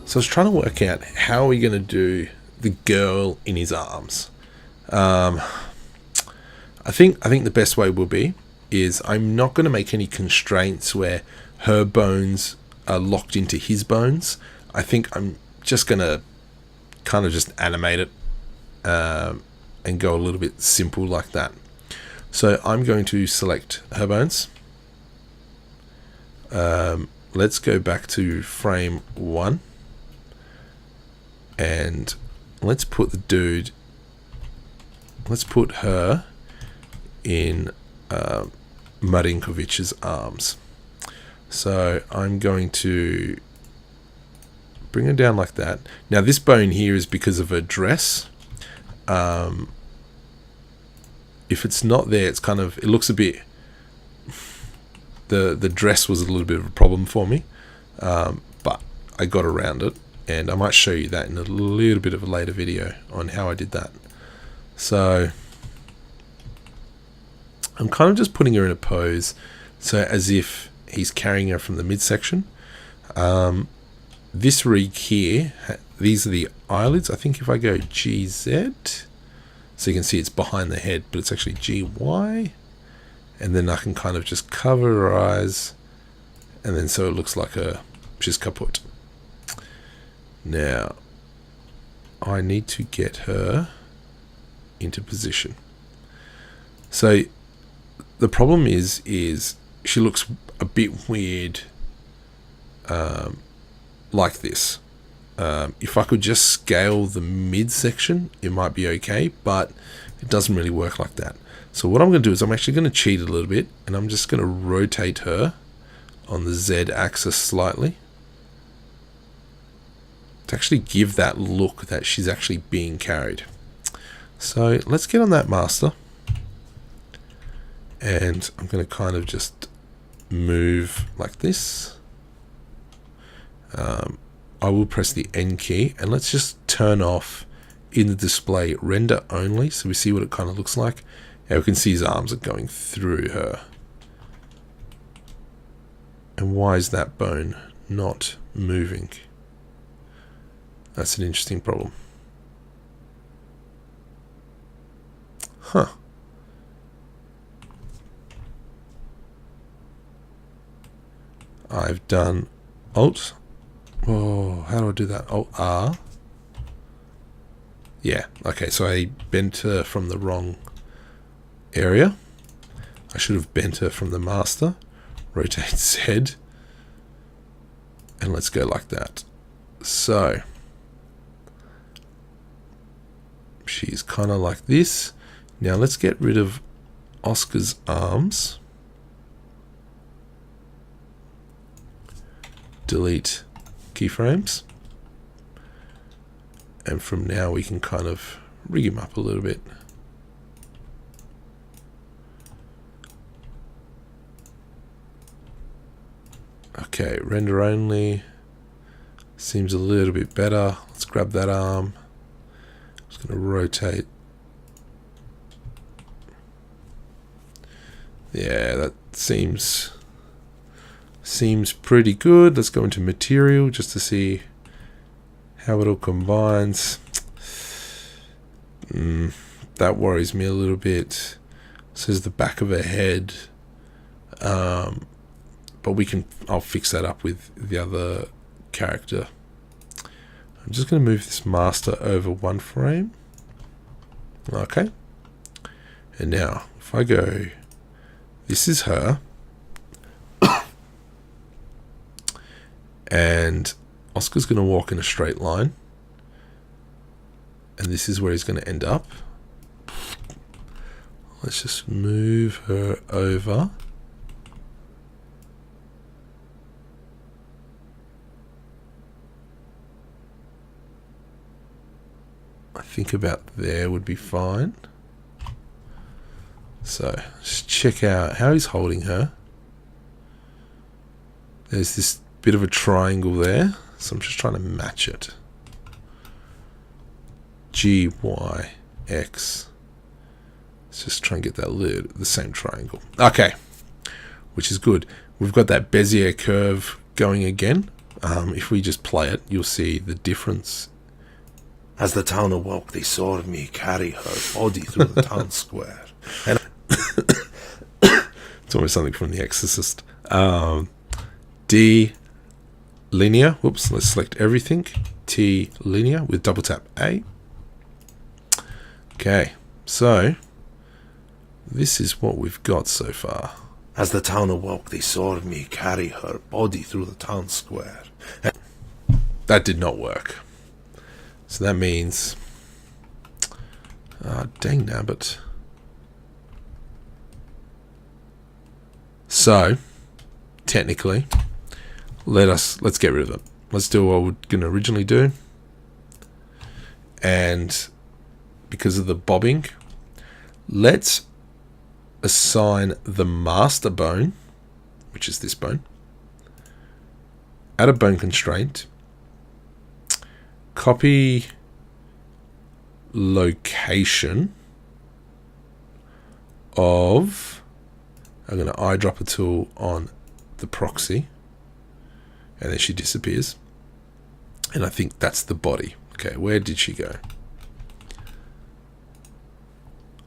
So I was trying to work out how are we going to do the girl in his arms. I think the best way will be is I'm not going to make any constraints where her bones are locked into his bones. I think I'm just going to kind of just animate it and go a little bit simple like that. So I'm going to select her bones. Let's go back to frame 1 and let's put the dude, let's put her in Marinkovic's arms. So I'm going to bring her down like that. Now this bone here is because of her dress. If it's not there, it's kind of, it looks a bit, the dress was a little bit of a problem for me, but I got around it, and I might show you that in a little bit of a later video on how I did that. So I'm kind of just putting her in a pose, so as if he's carrying her from the midsection. This rig here, these are the eyelids. I think if I go GZ, so you can see it's behind the head, but it's actually GY. And then I can kind of just cover her eyes, and then so it looks like she's kaput. Now, I need to get her into position. So the problem is she looks a bit weird like this. If I could just scale the midsection, it might be okay, but it doesn't really work like that. So what I'm going to do is I'm actually going to cheat a little bit, and I'm just going to rotate her on the Z axis slightly to actually give that look that she's actually being carried. So let's get on that master, and I'm going to kind of just move like this. I will press the N key, and let's just turn off in the display render only, so we see what it kind of looks like. Now we can see his arms are going through her. And why is that bone not moving? That's an interesting problem. Huh. I've done Alt. Oh, how do I do that? Alt R. Yeah, okay, so I bent her from the wrong area. I should have bent her from the master. Rotate Z. And let's go like that. So she's kind of like this. Now let's get rid of Oscar's arms. Delete keyframes. And from now we can kind of rig him up a little bit. Okay, render only seems a little bit better. Let's grab that arm. Just going to rotate. Yeah, that seems pretty good. Let's go into material just to see how it all combines. That worries me a little bit. This is the back of her head. But I'll fix that up with the other character. I'm just going to move this master over one frame. Okay. And now, if I go, this is her. And Oscar's going to walk in a straight line. And this is where he's going to end up. Let's just move her over. I think about there would be fine. So just check out how he's holding her. There's this bit of a triangle there, so I'm just trying to match it. G, Y, X. Let's just try and get that the same triangle. Okay, which is good. We've got that Bezier curve going again. if we just play it, you'll see the difference. As the town awoke, they saw me carry her body through the town square. And it's almost something from The Exorcist. D linear. Whoops, let's select everything. T linear with double tap A. Okay, so this is what we've got so far. as the town awoke, they saw me carry her body through the town square. And that did not work. So that means... dang nabbit. So, technically, let's get rid of it. Let's do what we're going to originally do. And because of the bobbing, let's assign the master bone, which is this bone, add a bone constraint, copy location of, I'm going to eyedropper tool on the proxy, and then she disappears. And I think that's the body. Okay, where did she go?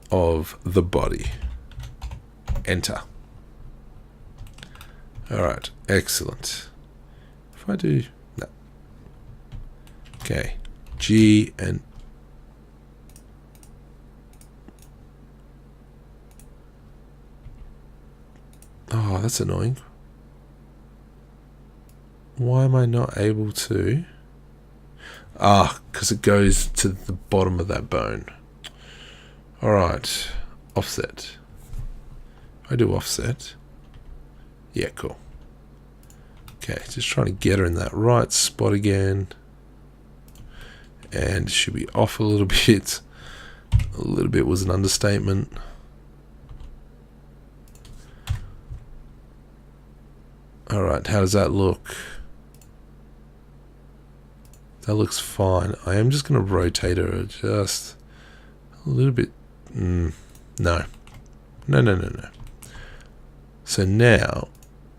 Of the body. Enter. Alright, excellent. If I do... no. Okay, G and... oh, that's annoying. Why am I not able to... because it goes to the bottom of that bone. Alright, offset. I do offset. Yeah, cool. Okay, just trying to get her in that right spot again. And it should be off a little bit. A little bit was an understatement. Alright, how does that look? That looks fine. I am just going to rotate her just a little bit. No. No. So now...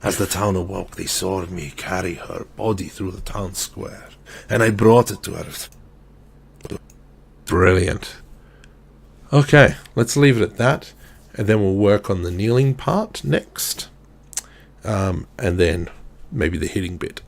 as the town awoke, they saw me carry her body through the town square. And I brought it to her. Brilliant. Okay, let's leave it at that. And then we'll work on the kneeling part next. And then maybe the hitting bit.